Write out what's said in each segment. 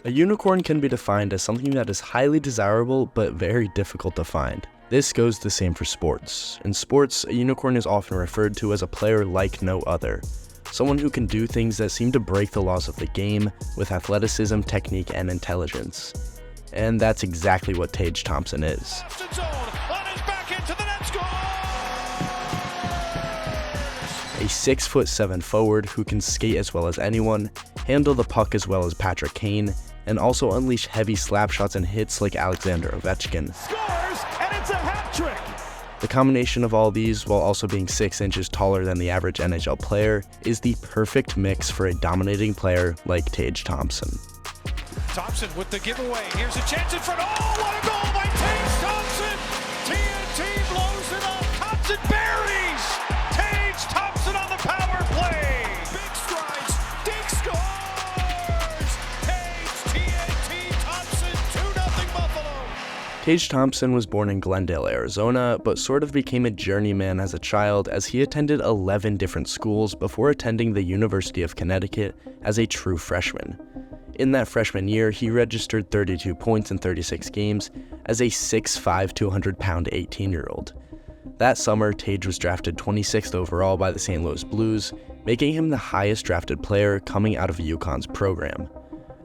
A unicorn can be defined as something that is highly desirable but very difficult to find. This goes the same for sports. In sports, a unicorn is often referred to as a player like no other. Someone who can do things that seem to break the laws of the game with athleticism, technique, and intelligence. And that's exactly what Tage Thompson is. A 6'7" forward who can skate as well as anyone, handle the puck as well as Patrick Kane, and also unleash heavy slap shots and hits like Alexander Ovechkin. Scores, and it's a hat trick! The combination of all these, while also being 6 inches taller than the average NHL player, is the perfect mix for a dominating player like Tage Thompson. Thompson with the giveaway. Here's a chance in front. Oh, what a goal by Tage Thompson! TNT blows it up. Thompson buries! Tage Thompson on the power play! Big strides. Dink scores! Tage TNT Thompson 2-0 Buffalo. Tage Thompson was born in Glendale, Arizona, but sort of became a journeyman as a child as he attended 11 different schools before attending the University of Connecticut as a true freshman. In that freshman year, he registered 32 points in 36 games as a 6'5", 200-pound 18-year-old. That summer, Tage was drafted 26th overall by the St. Louis Blues, making him the highest drafted player coming out of UConn's program.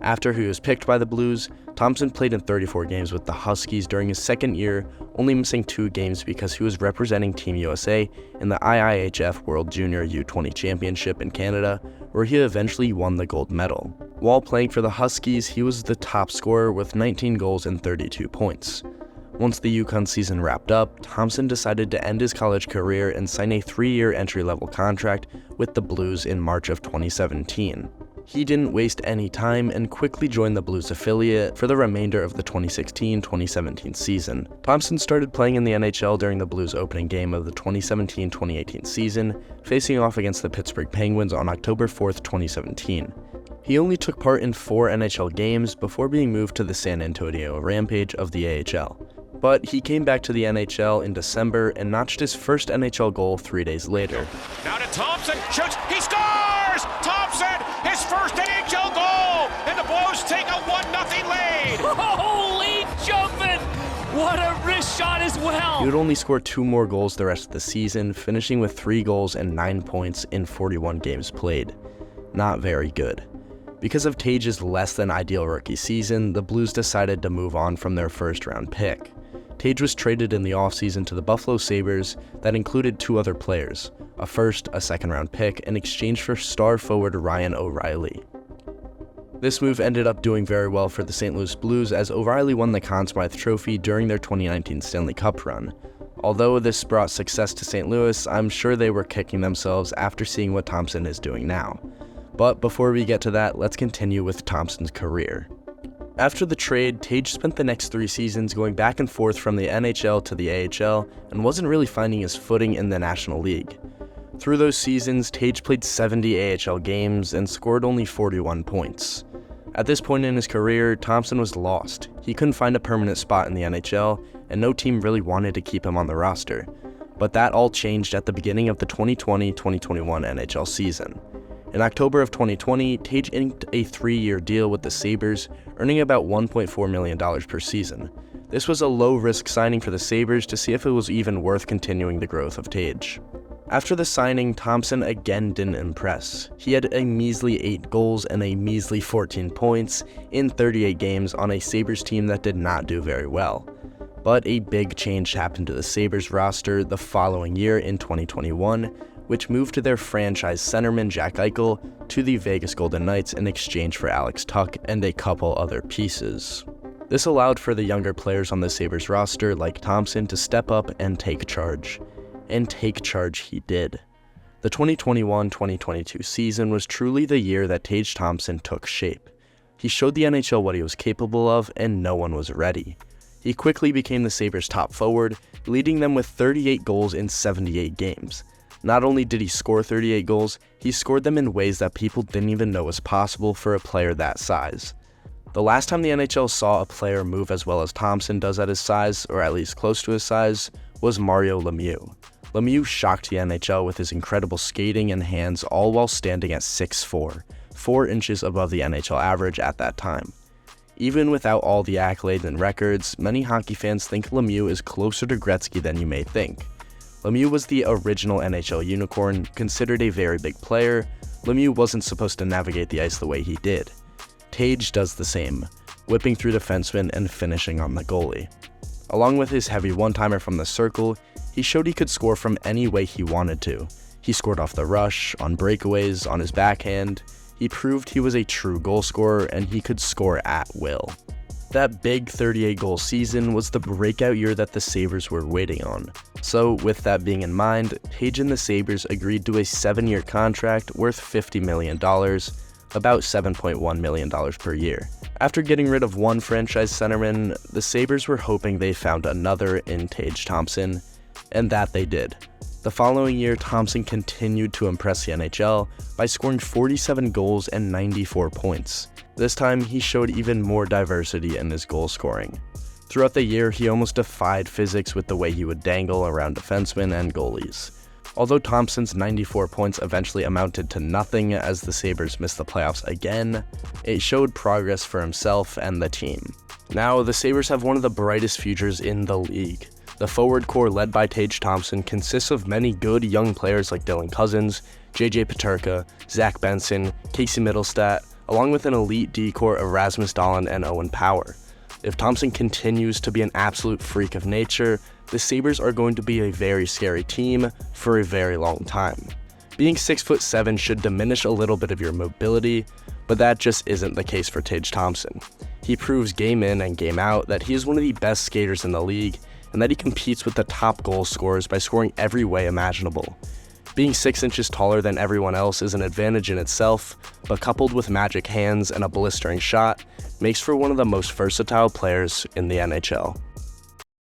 After he was picked by the Blues, Thompson played in 34 games with the Huskies during his second year, only missing 2 games because he was representing Team USA in the IIHF World Junior U20 Championship in Canada, where he eventually won the gold medal. While playing for the Huskies, he was the top scorer with 19 goals and 32 points. Once the UConn season wrapped up, Thompson decided to end his college career and sign a 3-year entry-level contract with the Blues in March of 2017. He didn't waste any time and quickly joined the Blues affiliate for the remainder of the 2016-2017 season. Thompson started playing in the NHL during the Blues opening game of the 2017-2018 season, facing off against the Pittsburgh Penguins on October 4th, 2017. He only took part in 4 NHL games before being moved to the San Antonio Rampage of the AHL. But he came back to the NHL in December and notched his first NHL goal 3 days later. Now to Thompson, shoots, he scores! Thompson, his first NHL goal! And the Blues take a 1-0 lead! Holy jumping! What a wrist shot as well! He would only score 2 more goals the rest of the season, finishing with 3 goals and 9 points in 41 games played. Not very good. Because of Tage's less than ideal rookie season, the Blues decided to move on from their first round pick. Tage was traded in the offseason to the Buffalo Sabres that included 2 other players, a first, a second round pick, in exchange for star forward Ryan O'Reilly. This move ended up doing very well for the St. Louis Blues as O'Reilly won the Conn Smythe Trophy during their 2019 Stanley Cup run. Although this brought success to St. Louis, I'm sure they were kicking themselves after seeing what Thompson is doing now. But before we get to that, let's continue with Thompson's career. After the trade, Tage spent the next 3 seasons going back and forth from the NHL to the AHL and wasn't really finding his footing in the National League. Through those seasons, Tage played 70 AHL games and scored only 41 points. At this point in his career, Thompson was lost. He couldn't find a permanent spot in the NHL, and no team really wanted to keep him on the roster. But that all changed at the beginning of the 2020-2021 NHL season. In October of 2020, Tage inked a 3-year deal with the Sabres, earning about $1.4 million per season. This was a low-risk signing for the Sabres to see if it was even worth continuing the growth of Tage. After the signing, Thompson again didn't impress. He had a measly 8 goals and a measly 14 points in 38 games on a Sabres team that did not do very well. But a big change happened to the Sabres roster the following year in 2021, which moved to their franchise centerman Jack Eichel to the Vegas Golden Knights in exchange for Alex Tuch and a couple other pieces. This allowed for the younger players on the Sabres roster like Thompson to step up and take charge. And take charge he did. The 2021-2022 season was truly the year that Tage Thompson took shape. He showed the NHL what he was capable of, and no one was ready. He quickly became the Sabres' top forward, leading them with 38 goals in 78 games. Not only did he score 38 goals, he scored them in ways that people didn't even know was possible for a player that size. The last time the NHL saw a player move as well as Thompson does at his size, or at least close to his size, was Mario Lemieux. Lemieux shocked the NHL with his incredible skating and hands, all while standing at 6'4", 4 inches above the NHL average at that time. Even without all the accolades and records, many hockey fans think Lemieux is closer to Gretzky than you may think. Lemieux was the original NHL unicorn, considered a very big player. Lemieux wasn't supposed to navigate the ice the way he did. Tage does the same, whipping through defensemen and finishing on the goalie. Along with his heavy one-timer from the circle, he showed he could score from any way he wanted to. He scored off the rush, on breakaways, on his backhand. He proved he was a true goal scorer and he could score at will. That big 38-goal season was the breakout year that the Sabres were waiting on. So with that being in mind, Tage and the Sabres agreed to a 7-year contract worth $50 million, about $7.1 million per year. After getting rid of one franchise centerman, the Sabres were hoping they found another in Tage Thompson, and that they did. The following year, Thompson continued to impress the NHL by scoring 47 goals and 94 points. This time, he showed even more diversity in his goal scoring. Throughout the year, he almost defied physics with the way he would dangle around defensemen and goalies. Although Thompson's 94 points eventually amounted to nothing as the Sabres missed the playoffs again, it showed progress for himself and the team. Now, the Sabres have one of the brightest futures in the league. The forward core led by Tage Thompson consists of many good young players like Dylan Cousins, JJ Peterka, Zach Benson, Casey Middlestat, along with an elite D-core of Rasmus Dahlin and Owen Power. If Thompson continues to be an absolute freak of nature, the Sabres are going to be a very scary team for a very long time. Being 6'7" should diminish a little bit of your mobility, but that just isn't the case for Tage Thompson. He proves game in and game out that he is one of the best skaters in the league, and that he competes with the top goal scorers by scoring every way imaginable. Being 6 inches taller than everyone else is an advantage in itself, but coupled with magic hands and a blistering shot, makes for one of the most versatile players in the NHL.